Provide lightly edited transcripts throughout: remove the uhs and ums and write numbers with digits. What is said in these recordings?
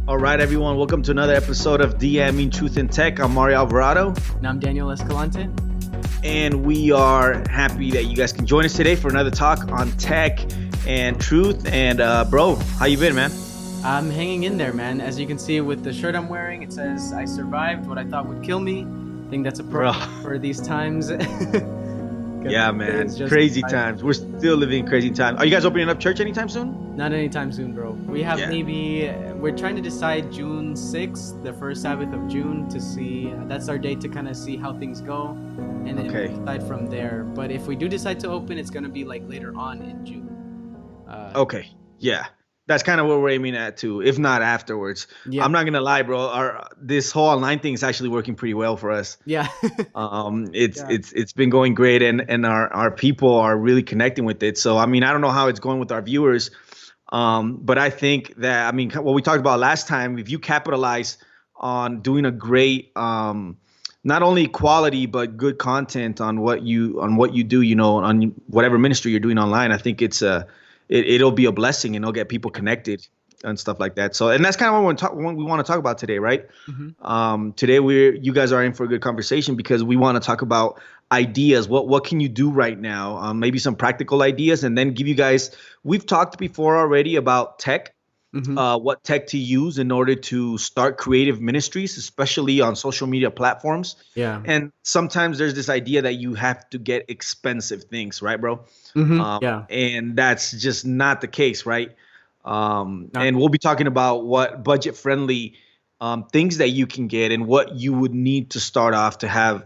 All right, everyone. Welcome to another episode of DMing Truth&Tech. I'm Mario Alvarado. And I'm Daniel Escalante. And we are happy that you guys can join us today for another talk on tech and truth. And bro, how you been, man? I'm hanging in there, man. As you can see with the shirt I'm wearing, it says, I survived what I thought would kill me. I think that's appropriate for these times. Yeah, man. Crazy times. We're still living in crazy times. Are you guys opening up church anytime soon? Not anytime soon, bro. We have we're trying to decide June 6th, the first Sabbath of June, to see. That's our date to kind of see how things go. And then we'll decide from there. But if we do decide to open, it's going to be like later on in June. Okay. Yeah. That's kind of what we're aiming at too, if not afterwards. Yeah. I'm not gonna lie, bro. This whole online thing is actually working pretty well for us. Yeah. It's been going great, and our people are really connecting with it. So I mean, I don't know how it's going with our viewers, but I think that what we talked about last time, if you capitalize on doing a great not only quality but good content on what you do, on whatever ministry you're doing online, I think it'll be a blessing, and it'll get people connected and stuff like that. So, and that's kind of what we want to talk about today, right? Mm-hmm. Today you guys are in for a good conversation because we want to talk about ideas. What can you do right now? Maybe some practical ideas, and then give you guys. We've talked before already about tech. Mm-hmm. What tech to use in order to start creative ministries, especially on social media platforms. Yeah. And sometimes there's this idea that you have to get expensive things, right, bro? Mm-hmm. And that's just not the case, right? And we'll be talking about what budget-friendly things that you can get and what you would need to start off to have,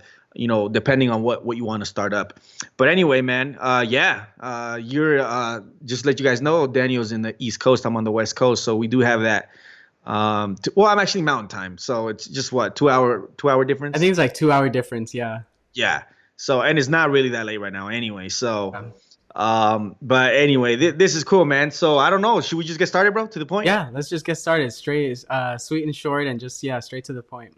depending on what you want to start up. But anyway, man, you're just to let you guys know, Daniel's in the East Coast. I'm on the West Coast. So we do have that. I'm actually Mountain Time. So it's just 2 hour difference? I think it's like 2 hour difference. Yeah. Yeah. So, and it's not really that late right now anyway. So, but anyway, this is cool, man. So I don't know. Should we just get started, bro? To the point? Yeah. Let's just get started. Straight, sweet and short, and just, straight to the point.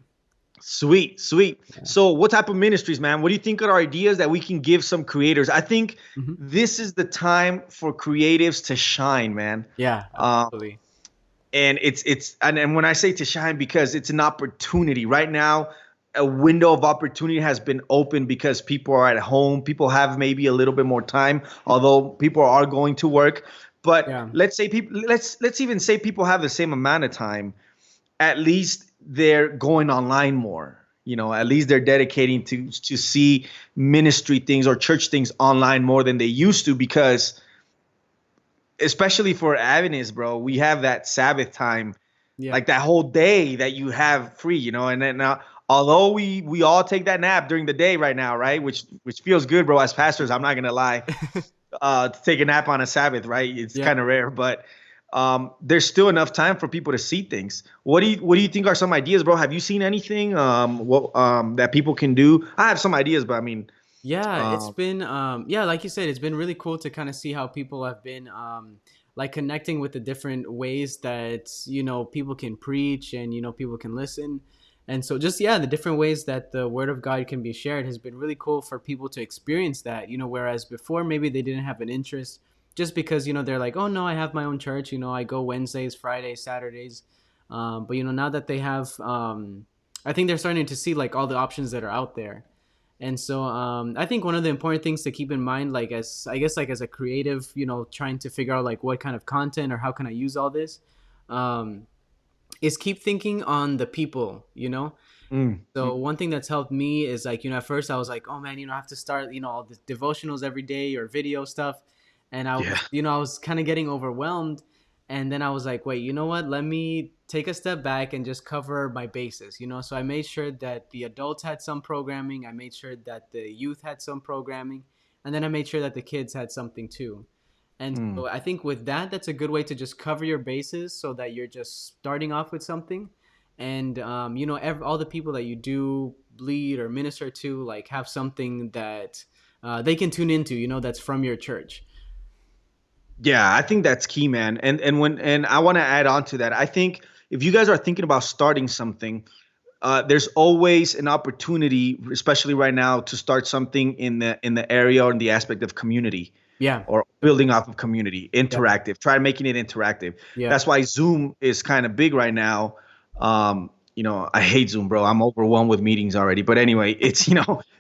Sweet. Yeah. So what type of ministries, man? What do you think are ideas that we can give some creators? I think this is the time for creatives to shine, man. Yeah, absolutely. And and when I say to shine, because it's an opportunity right now. A window of opportunity has been opened because people are at home. People have maybe a little bit more time, although people are going to work. But let's even say people have the same amount of time. At least they're going online more. At least they're dedicating to see ministry things or church things online more than they used to, because especially for Adventists, bro, we have that Sabbath time, like that whole day that you have free, and then although we all take that nap during the day right now, right? Which feels good, bro. As pastors, I'm not gonna lie, to take a nap on a Sabbath, right? It's kind of rare, but there's still enough time for people to see things. What do you think are some ideas, bro? Have you seen anything that people can do? I have some ideas, but I mean, it's been like you said, it's been really cool to kind of see how people have been like connecting with the different ways that people can preach and people can listen. And so just, the different ways that the word of God can be shared has been really cool for people to experience that, whereas before maybe they didn't have an interest just because, they're like, oh, no, I have my own church. I go Wednesdays, Fridays, Saturdays. But, now that they have, I think they're starting to see like all the options that are out there. And so I think one of the important things to keep in mind, like as a creative, trying to figure out like what kind of content or how can I use all this, is keep thinking on the people, So one thing that's helped me is like, at first I was like, oh man, I have to start, all the devotionals every day or video stuff. And I was kind of getting overwhelmed. And then I was like, wait, you know what? Let me take a step back and just cover my bases, So I made sure that the adults had some programming. I made sure that the youth had some programming. And then I made sure that the kids had something too. And so I think with that, that's a good way to just cover your bases so that you're just starting off with something. And, all the people that you do lead or minister to, like have something that they can tune into, that's from your church. Yeah, I think that's key, man. And I want to add on to that. I think if you guys are thinking about starting something, there's always an opportunity, especially right now, to start something in the area or in the aspect of community. Yeah. or building off of community, interactive. Try making it interactive. Yeah. That's why Zoom is kind of big right now. I hate Zoom, bro. I'm overwhelmed with meetings already. But anyway, it's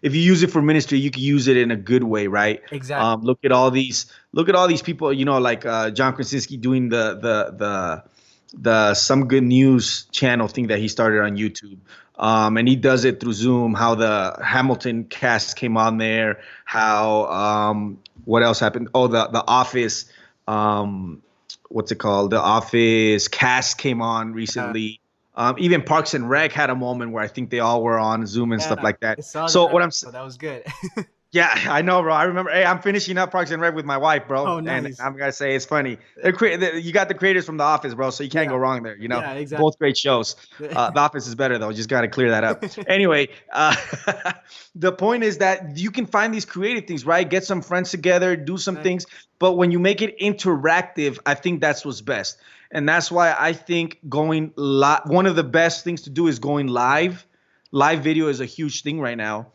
if you use it for ministry, you can use it in a good way, right? Exactly. Look at all these people, like John Krasinski doing the Some Good News channel thing that he started on YouTube. And he does it through Zoom. How the Hamilton cast came on there. How what else happened? Oh, the Office. What's it called? The Office cast came on recently. Even Parks and Rec had a moment where I think they all were on Zoom and stuff Yeah. like that. I saw So that. what I'm So that was good. yeah, I know, bro. I remember. Hey, I'm finishing up Parks and Rec with my wife, bro, Oh, and nice. I'm gonna say it's funny. You got the creators from The Office, bro, so you can't go Yeah. wrong there. Yeah. Exactly. Both great shows. The Office is better though. Just gotta clear that up. Anyway, the point is that you can find these creative things, right? Get some friends together, do some Nice. things, but when you make it interactive, I think that's what's best, and that's why I think going live. One of the best things to do is going live. Live video is a huge thing right now.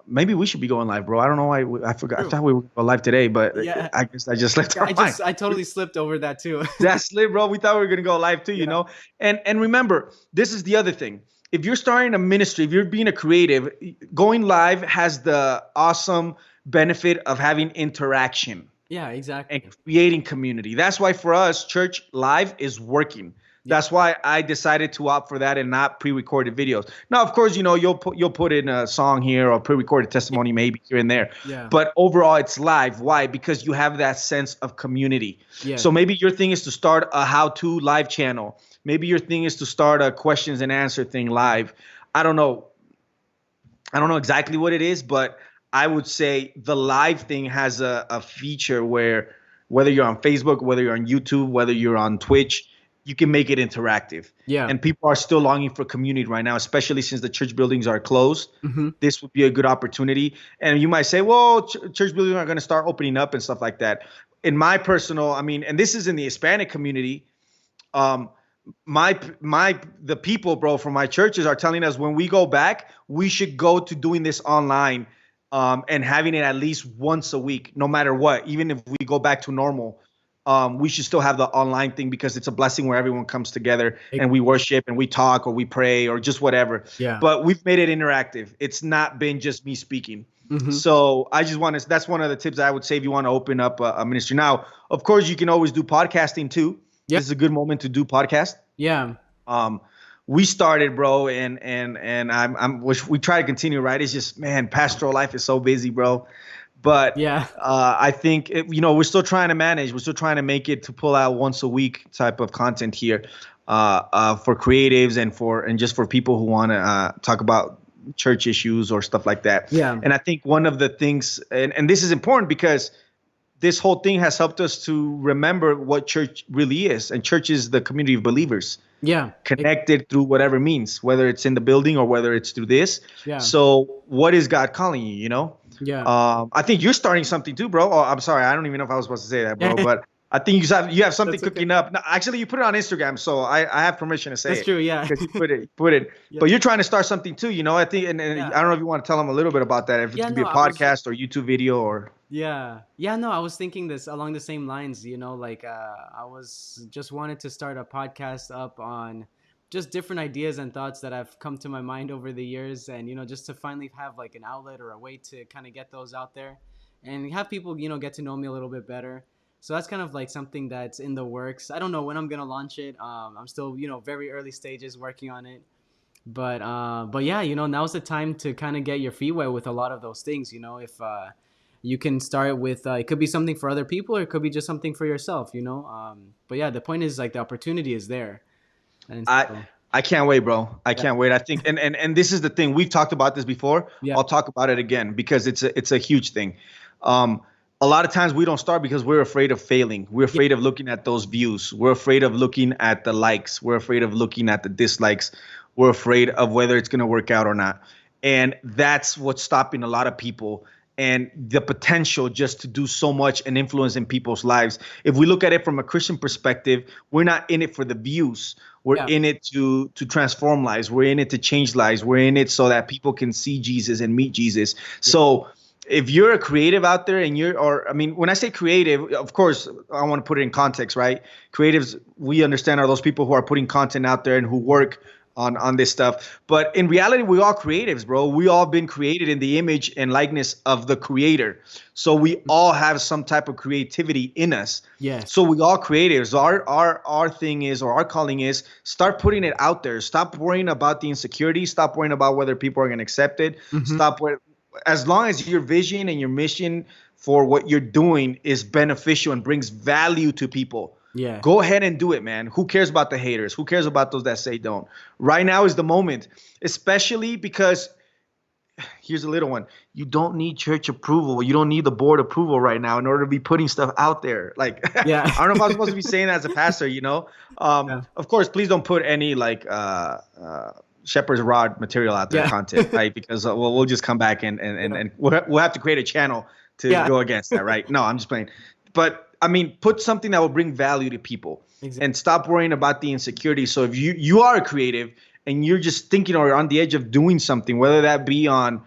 Maybe we should be going live, bro. I don't know why I forgot. I True. thought we were going live today, but Yeah. I guess I just left our mind. I totally slipped over that too. That's lit, bro. We thought we were gonna go live too, Yeah. And remember, this is the other thing. If you're starting a ministry, if you're being a creative, going live has the awesome benefit of having interaction Yeah. and Exactly. creating community. That's why for us, church live is working. Yeah. That's why I decided to opt for that and not pre-recorded videos. Now, of course, you'll put in a song here or pre-recorded testimony maybe here and there. Yeah. But overall, it's live. Why? Because you have that sense of community. Yeah. So maybe your thing is to start a how-to live channel. Maybe your thing is to start a questions and answer thing live. I don't know. I don't know exactly what it is, but I would say the live thing has a feature where whether you're on Facebook, whether you're on YouTube, whether you're on Twitch, you can make it interactive. Yeah. And people are still longing for community right now, especially since the church buildings are closed. Mm-hmm. This would be a good opportunity. And you might say, well, church buildings are going to start opening up and stuff like that. In my personal, and this is in the Hispanic community, the people, bro, from my churches are telling us when we go back, we should go to doing this online and having it at least once a week, no matter what. Even if we go back to normal, we should still have the online thing because it's a blessing where everyone comes together and we worship and we talk or we pray or just whatever. Yeah. But we've made it interactive. It's not been just me speaking. Mm-hmm. So I just want to, that's one of the tips I would say if you want to open up a ministry. Now, of course, you can always do podcasting too. Yep. This is a good moment to do podcast. Yeah. We started, bro, and we try to continue, right? It's just, man, pastoral life is so busy, bro. But yeah, I think we're still trying to manage. We're still trying to make it to pull out once a week type of content here for creatives and just for people who want to talk about church issues or stuff like that. Yeah. And I think one of the things, and this is important because this whole thing has helped us to remember what church really is. And church is the community of believers. Yeah. Connected through whatever means, whether it's in the building or whether it's through this. Yeah. So what is God calling you, Yeah. I think you're starting something too, bro. Oh, I'm sorry. I don't even know if I was supposed to say that, bro. But I think you have something cooking up. No, actually, you put it on Instagram, so I have permission to say That's true, yeah. Because you put it. Yeah. But you're trying to start something too, I think, and I don't know if you want to tell them a little bit about that. If it could be a podcast or YouTube video or. Yeah. No, I was thinking this along the same lines, I was just wanted to start a podcast up on just different ideas and thoughts that have come to my mind over the years, and just to finally have like an outlet or a way to kind of get those out there and have people get to know me a little bit better. So that's kind of like something that's in the works. I don't know when I'm gonna launch it. I'm still very early stages working on it, but yeah, now's the time to kind of get your feet wet with a lot of those things. If you can start with it could be something for other people or it could be just something for yourself, but yeah, the point is like the opportunity is there. And so, I can't wait, bro. I can't wait. I think, and this is the thing. We've talked about this before. Yeah. I'll talk about it again because it's a huge thing. A lot of times we don't start because we're afraid of failing. We're afraid of looking at those views. We're afraid of looking at the likes. We're afraid of looking at the dislikes. We're afraid of whether it's going to work out or not. And that's what's stopping a lot of people. And the potential just to do so much and influence in people's lives. If we look at it from a Christian perspective, we're not in it for the views. We're in it to transform lives. We're in it to change lives. We're in it so that people can see Jesus and meet Jesus. So if you're a creative out there and I mean, when I say creative, of course, I want to put it in context, right? Creatives, we understand, are those people who are putting content out there and who work on this stuff. But in reality, we all creatives, bro. We all been created in the image and likeness of the creator. So we all have some type of creativity in us. Yes. So we all creatives. Our thing is, or our calling is, start putting it out there. Stop worrying about the insecurity. Stop worrying about whether people are going to accept it. Stop worrying. As long as your vision and your mission for what you're doing is beneficial and brings value to people, Yeah. go ahead and do it, man. Who cares about the haters? Who cares about those that say don't? Right now is the moment, especially because here's a little one. You don't need church approval. You don't need the board approval right now in order to be putting stuff out there. Like, Yeah. I don't know if I'm supposed to be saying that as a pastor, you know? Yeah. Of course, please don't put any like shepherd's rod material out there, Yeah. content, right? Because we'll just come back and we'll have to create a channel to Yeah. go against that, right? No, I'm just playing. But I mean, put something that will bring value to people. Exactly. And stop worrying about the insecurity. So if you are a creative and you're just thinking or on the edge of doing something, whether that be on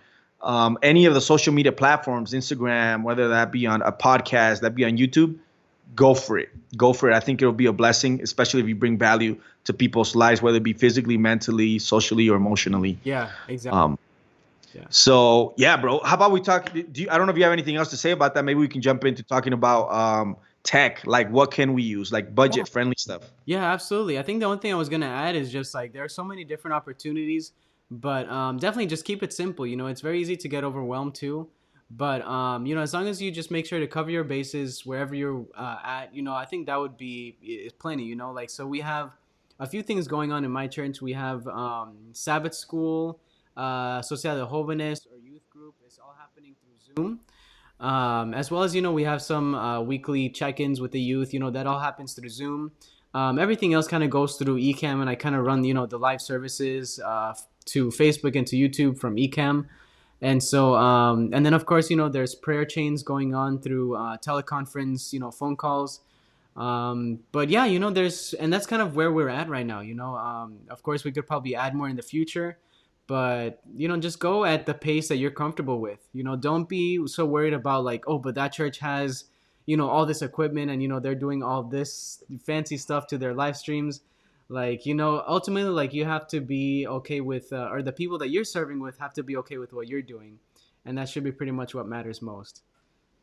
any of the social media platforms, Instagram, whether that be on a podcast, that be on YouTube, go for it. Go for it. I think it'll be a blessing, especially if you bring value to people's lives, whether it be physically, mentally, socially, or emotionally. Yeah, exactly. So yeah, bro. How about we talk? I don't know if you have anything else to say about that. Maybe we can jump into talking about tech. Like, what can we use? Like budget friendly stuff. Yeah, absolutely. I think the only thing I was gonna add is just like there are so many different opportunities, but definitely just keep it simple. You know, it's very easy to get overwhelmed too. But you know, as long as you just make sure to cover your bases wherever you're at, you know, I think that would be plenty. You know, like so we have a few things going on in my church. We have Sabbath school, Social de Jóvenes or youth group. It's all happening through Zoom. As well as, you know, we have some weekly check-ins with the youth, you know, that all happens through Zoom. Everything else kind of goes through Ecamm, and I kind of run, you know, the live services to Facebook and to YouTube from Ecamm. And so, and then of course, you know, there's prayer chains going on through teleconference, you know, phone calls. But yeah, you know, and that's kind of where we're at right now, you know. Of course, we could probably add more in the future. But, you know, just go at the pace that you're comfortable with. You know, don't be so worried about like, oh, but that church has, you know, all this equipment and, you know, they're doing all this fancy stuff to their live streams. Like, you know, ultimately, like you have to be okay with, or the people that you're serving with have to be okay with what you're doing. And that should be pretty much what matters most.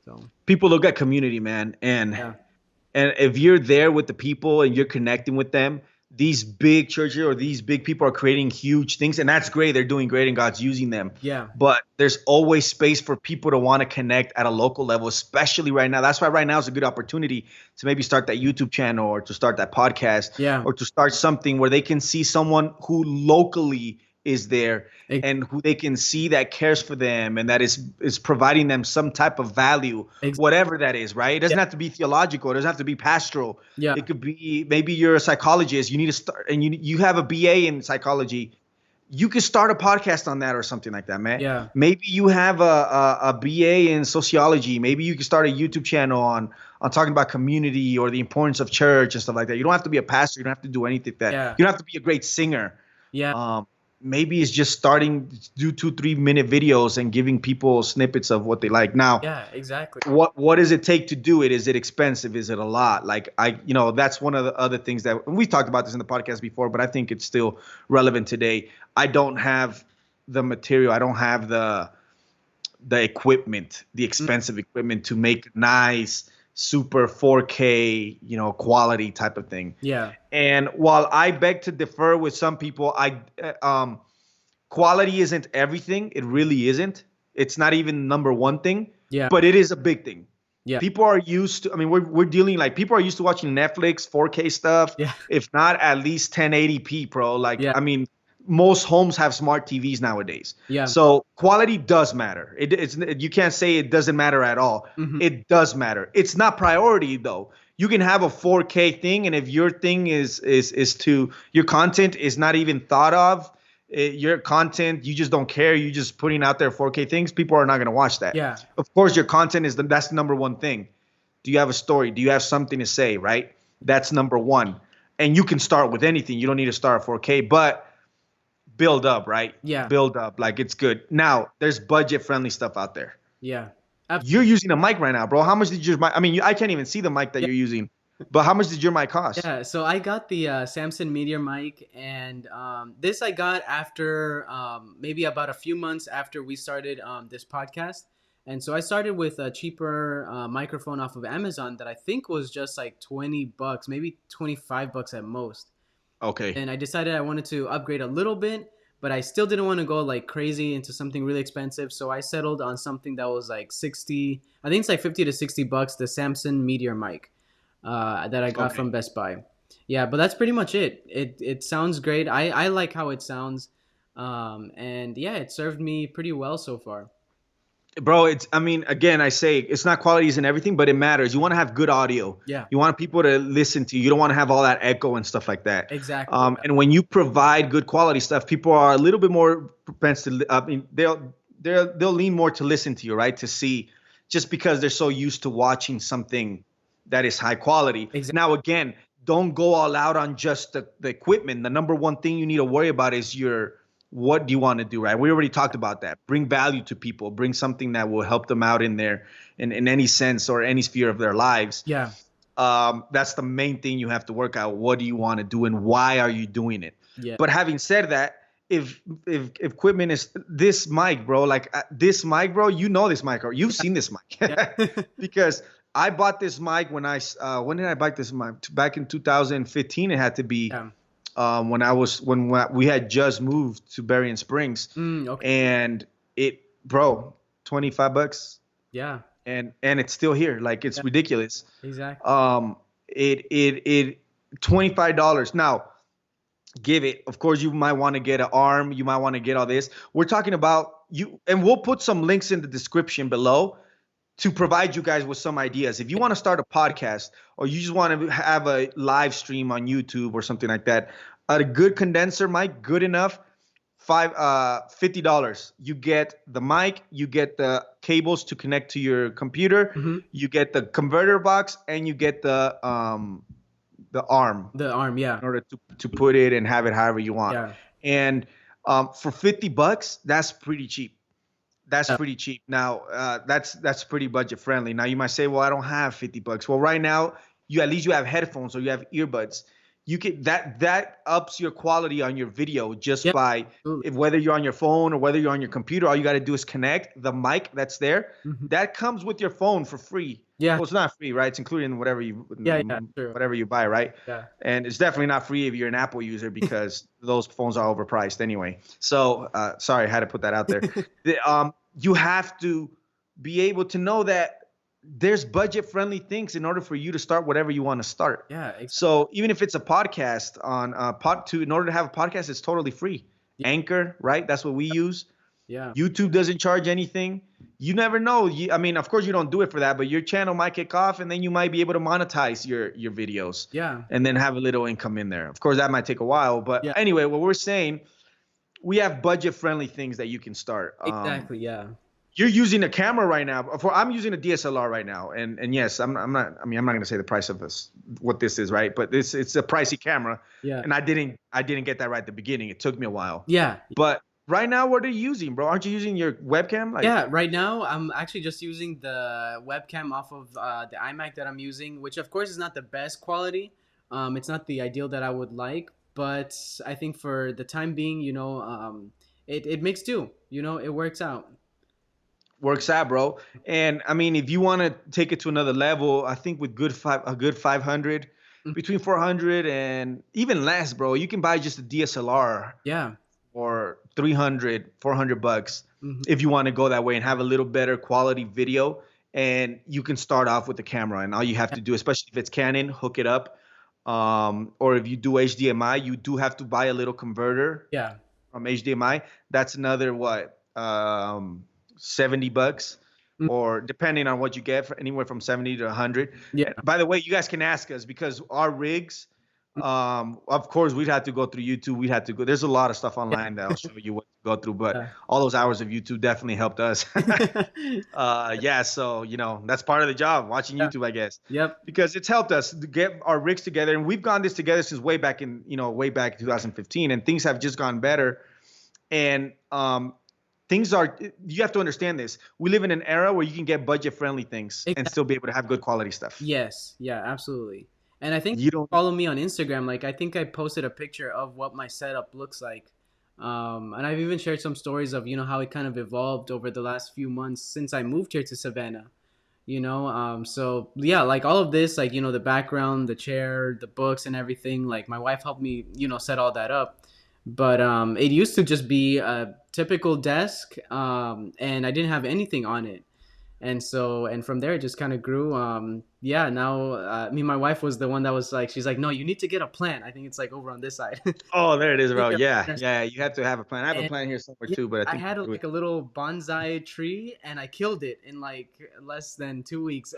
So People look at community, man. yeah, And if you're there with the people and you're connecting with them, these big churches or these big people are creating huge things. And that's great. They're doing great and God's using them. yeah, But there's always space for people to want to connect at a local level, especially right now. That's why right now is a good opportunity to maybe start that YouTube channel or to start that podcast yeah, or to start something where they can see someone who locally is there and who they can see that cares for them and that is providing them some type of value, whatever that is, right? It doesn't have to be theological. It doesn't have to be pastoral. yeah, It could be, maybe you're a psychologist. You need to start, and you have a BA in psychology. You could start a podcast on that or something like that, man. yeah, Maybe you have a BA in sociology. Maybe you could start a YouTube channel on talking about community or the importance of church and stuff like that. You don't have to be a pastor. You don't have to do anything like that. Yeah. You don't have to be a great singer. yeah, Maybe it's just starting to do 2-3 minute videos and giving people snippets of what they like. Now, yeah, exactly. what does it take to do it? Is it expensive? Is it a lot? Like that's one of the other things that we talked about this in the podcast before, but I think it's still relevant today. I don't have the material. I don't have the equipment, the expensive equipment to make nice, super 4K, quality type of thing. Yeah. And while I beg to differ with some people, quality isn't everything. It really isn't. It's not even number one thing. Yeah. But it is a big thing. Yeah. People are used to. I mean, we're dealing like people are used to watching Netflix 4K stuff. Yeah. If not at least 1080p, bro. Like, Yeah. I mean, most homes have smart TVs nowadays. Yeah. So quality does matter. It's you can't say it doesn't matter at all. Mhm. It does matter. It's not priority though. You can have a 4K thing, and if your thing is to your content is not even thought of, your content you just don't care. You just putting out there 4K things. People are not gonna watch that. Yeah. Of course, your content that's the number one thing. Do you have a story? Do you have something to say? Right. That's number one. And you can start with anything. You don't need to start at 4K, but build up, right? Yeah. Build up. Like, it's good. Now, there's budget friendly stuff out there. Yeah. You're Absolutely. using a mic right now, bro. How much did your mic? I mean, I can't even see the mic that Yeah. you're using, but how much did your mic cost? Yeah, so I got the Samson Meteor mic, and this I got after maybe about a few months after we started this podcast. And so I started with a cheaper microphone off of Amazon that I think was just like $20, maybe $25 at most. Okay. And I decided I wanted to upgrade a little bit, but I still didn't want to go like crazy into something really expensive. So I settled on something that was like 60, I think it's like 50 to $60, the Samson Meteor mic that I got Okay. from Best Buy. Yeah, but that's pretty much it. It sounds great. I like how it sounds. And yeah, it served me pretty well so far. Bro, it's, I mean, again, I say it's not qualities and everything, but it matters. You want to have good audio. Yeah, You want people to listen to you. You don't want to have all that echo and stuff like that. exactly. And when you provide good quality stuff, people are a little bit more propense to, I mean, they'll lean more to listen to you, right? To see, just because they're so used to watching something that is high quality. Exactly. Now, again, don't go all out on just the equipment. The number one thing you need to worry about is your, what do you want to do, right? We already talked about that. Bring value to people, bring something that will help them out in their, in any sense or any sphere of their lives. Yeah. That's the main thing you have to work out. What do you want to do and why are you doing it? Yeah. But having said that, if equipment is this mic, bro, like this mic, bro, you know this mic, or you've seen this Yeah. mic, because I bought this mic when did I buy this mic? Back in 2015, it had to be Yeah. when we had just moved to Berrien Springs, Okay. and it, bro, $25, Yeah. and it's still here. Like, it's Yeah. ridiculous. Exactly. It $25 now. Give it. Of course, you might want to get an arm. You might want to get all this. We're talking about you, and we'll put some links in the description below to provide you guys with some ideas. If you want to start a podcast or you just want to have a live stream on YouTube or something like that, a good condenser mic, good enough, $50. You get the mic, you get the cables to connect to your computer, Hmm. you get the converter box, and you get the arm The arm. Yeah. in order to put it and have it however you want. Yeah. And for $50, that's pretty cheap. That's Yeah. pretty cheap. Now, that's pretty budget friendly. Now you might say, well, I don't have $50. Well, right now you, at least you have headphones or you have earbuds. You can, that ups your quality on your video just Yeah. by, Absolutely. if whether you're on your phone or whether you're on your computer, all you got to do is connect the mic that's there. Mhm. That comes with your phone for free. Yeah. Well, it's not free, right? It's included in Yeah. Yeah. True. whatever you buy, right? Yeah. And it's definitely not free if you're an Apple user, because those phones are overpriced anyway. So sorry, I had to put that out there. You have to be able to know that there's budget friendly things in order for you to start whatever you want to start. Yeah. Exactly. So even if it's a podcast on in order to have a podcast, it's totally free. Yeah. Anchor, right? That's what we use. Yeah. YouTube doesn't charge anything. You never know. I mean, of course, you don't do it for that, but your channel might kick off, and then you might be able to monetize your videos, Yeah. and then have a little income in there. Of course, that might take a while, but Yeah. anyway, what we're saying, we have budget-friendly things that you can start. Exactly. Yeah. You're using a camera right now. I'm using a DSLR right now, and yes, I'm not. I mean, I'm not going to say the price of this, what this is, right? But it's a pricey camera, Yeah. and I didn't get that right at the beginning. It took me a while, Yeah. but right now, what are you using, bro? Aren't you using your webcam? Like, Yeah, right now I'm actually just using the webcam off of the iMac that I'm using, which of course is not the best quality. It's not the ideal that I would like, but I think for the time being, it makes do. It works out. works out, bro. And I mean, if you want to take it to another level, I think with a good 500, Mhm. between 400 and even less, bro, you can buy just a DSLR Yeah. for 300, $400 Hmm. if you want to go that way and have a little better quality video. And you can start off with the camera, and all you have to do, especially if it's Canon, hook it up. Or if you do HDMI, you do have to buy a little converter Yeah. from HDMI. That's another what, $70, Mm. or depending on what you get, for anywhere from 70 to 100. Yeah. And by the way, you guys can ask us, because our rigs, of course, we'd have to go through YouTube. We'd have to go. There's a lot of stuff online that'll show you what to go through, but Yeah. all those hours of YouTube definitely helped us. Yeah, so that's part of the job, watching Yeah. YouTube, I guess, Yep. because it's helped us to get our rigs together, and we've gone this together since way back in 2015, and things have just gone better. And things are, you have to understand this. We live in an era where you can get budget friendly things and still be able to have good quality stuff. Yes, yeah, absolutely. And I think You don't, follow me on Instagram. Like I think I posted a picture of what my setup looks like. And I've even shared some stories of, how it kind of evolved over the last few months since I moved here to Savannah. So yeah, like all of this, like, the background, the chair, the books and everything, like my wife helped me, set all that up. But it used to just be a typical desk, and I didn't have anything on it. And from there it just kind of grew. Yeah, now me and my wife was the one that was like, she's like, no, you need to get a plant. I think it's like over on this side. oh, there it is, bro. Yeah. Yeah. Yeah. You have to have a plan. I have a And plan here somewhere yeah, too, but I I think had like a little bonsai tree and I killed it in like less than 2 weeks.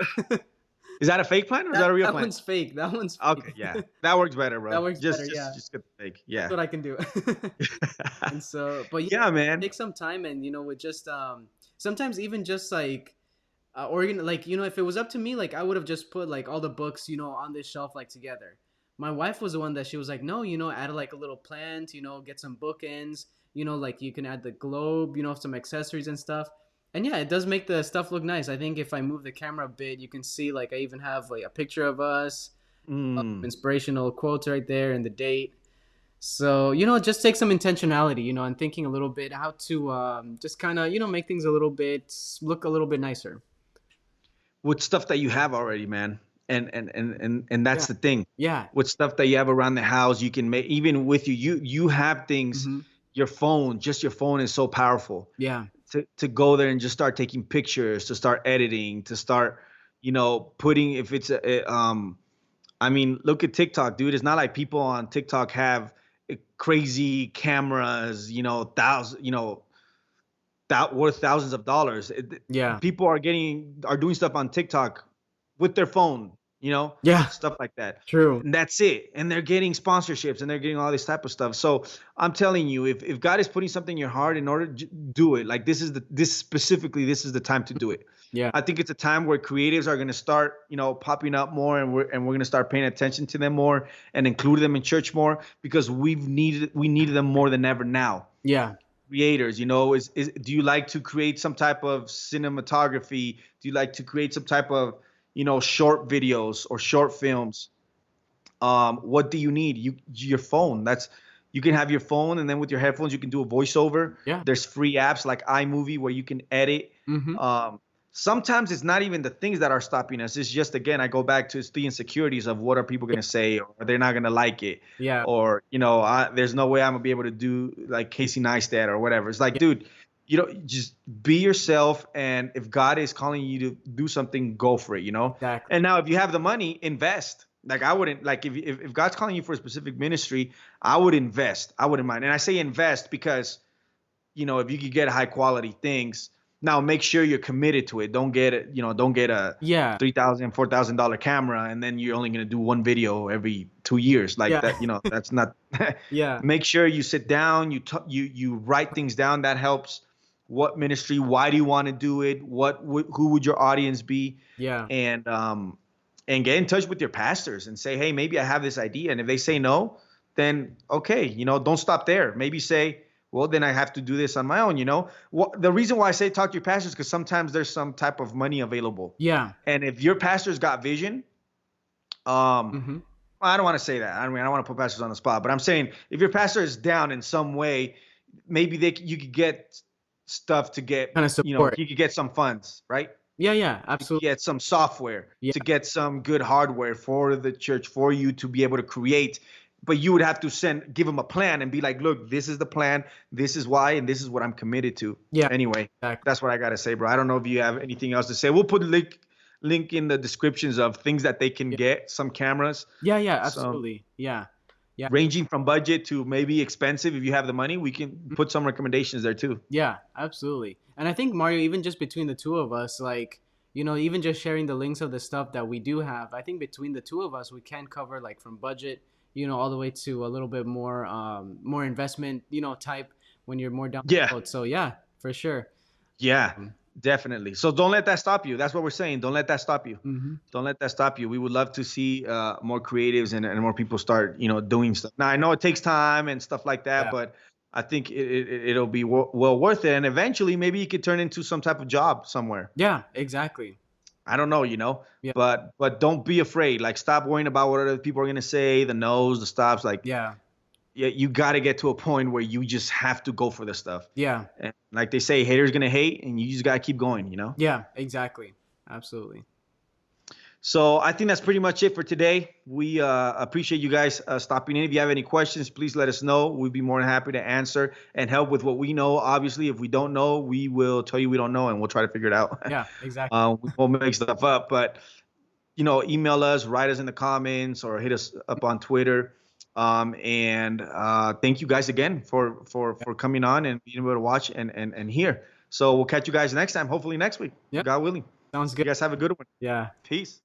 is that a fake plan or is that a real That plan? one's fake. That one's Okay. fake. Yeah. That works better, That bro. works better, yeah. Just get the fake. That's Yeah. what I can do. And so, but yeah, man. take some time and, with just, sometimes even just like, like, if it was up to me, like I would have just put like all the books, on this shelf, like together. My wife was the one that she was like, no, add like a little plant, get some bookends, like you can add the globe, some accessories and stuff. And yeah, it does make the stuff look nice. I think if I move the camera a bit, you can see like I even have like a picture of us, inspirational quotes right there and the date. So, just take some intentionality, and thinking a little bit how to just kind of, make things a little bit, look a little bit nicer. With stuff that you have already, man. And that's Yeah. the thing. Yeah. With stuff that you have around the house, you can make, even with you have things. Your phone, just your phone is so powerful. Yeah. To go there and just start taking pictures, to start editing, to start, putting, if it's I mean, look at TikTok, dude. It's not like people on TikTok have crazy cameras, that worth thousands of dollars. Yeah. People are doing stuff on TikTok with their phone, Yeah. stuff like that. True. And that's it. And they're getting sponsorships and they're getting all this type of stuff. So I'm telling you, if God is putting something in your heart, in order to do it, like this is the time to do it. Yeah. I think it's a time where creatives are going to start, popping up more, and we're going to start paying attention to them more and include them in church more, because we need them more than ever now. Yeah. Creators, do you like to create some type of cinematography? Do you like to create some type of, short videos or short films? What do you need? Your phone. You can have your phone, and then with your headphones you can do a voiceover. Yeah. There's free apps like iMovie where you can edit. Sometimes it's not even the things that are stopping us. It's just, again, I go back to the insecurities of what are people going to say, or they're not going to like it. Yeah. Or, there's no way I'm going to be able to do like Casey Neistat or whatever. It's like, dude, just be yourself. And if God is calling you to do something, go for it, Exactly. And now if you have the money, invest. Like I wouldn't, like if God's calling you for a specific ministry, I would invest. I wouldn't mind. And I say invest because, if you could get high quality things, now make sure you're committed to it. Don't get a $3,000, $4,000 camera and then you're only going to do one video every 2 years. Like that, that's not. Yeah. Make sure you sit down, you write things down. That helps. What ministry? Why do you want to do it? Who would your audience be? Yeah. And get in touch with your pastors and say, hey, maybe I have this idea. And if they say no, then okay, don't stop there. Maybe say, well, then I have to do this on my own, the reason why I say talk to your pastors, because sometimes there's some type of money available. Yeah. And if your pastor's got vision, I don't want to say that. I mean, I don't want to put pastors on the spot, but I'm saying if your pastor is down in some way, maybe you could get stuff to get, kind of support. You could get some funds, right? Yeah, absolutely. Get some software, to get some good hardware for the church, for you to be able to create. But you would have to give them a plan and be like, look, this is the plan. This is why. And this is what I'm committed to. Yeah. Anyway, exactly. That's what I got to say, bro. I don't know if you have anything else to say. We'll put link in the descriptions of things that they can get, some cameras. Yeah, absolutely. Yeah. Ranging from budget to maybe expensive. If you have the money, we can put some recommendations there too. Yeah, absolutely. And I think, Mario, even just between the two of us, like, even just sharing the links of the stuff that we do have, I think between the two of us, we can cover like from budget, all the way to a little bit more investment, type when you're more down the road. So yeah, for sure. Yeah, definitely. So don't let that stop you. That's what we're saying. Don't let that stop you. Don't let that stop you. We would love to see more creatives and more people start, doing stuff. Now I know it takes time and stuff like that, but I think it'll be well worth it. And eventually, maybe it could turn into some type of job somewhere. Yeah, exactly. I don't know, Yeah. but don't be afraid. Like, stop worrying about what other people are gonna say, the no's, the stops. Like, Yeah. yeah, you got to get to a point where you just have to go for the stuff. Yeah. And like they say, haters gonna hate, and you just gotta keep going. Yeah, exactly. Absolutely. So I think that's pretty much it for today. We appreciate you guys stopping in. If you have any questions, please let us know. We'd be more than happy to answer and help with what we know. Obviously, if we don't know, we will tell you we don't know, and we'll try to figure it out. Yeah, exactly. We won't make stuff up, but email us, write us in the comments, or hit us up on Twitter. And thank you guys again for coming on and being able to watch and hear. So we'll catch you guys next time, hopefully next week, Yeah. God willing. Sounds You good. guys have a good one. Yeah. Peace.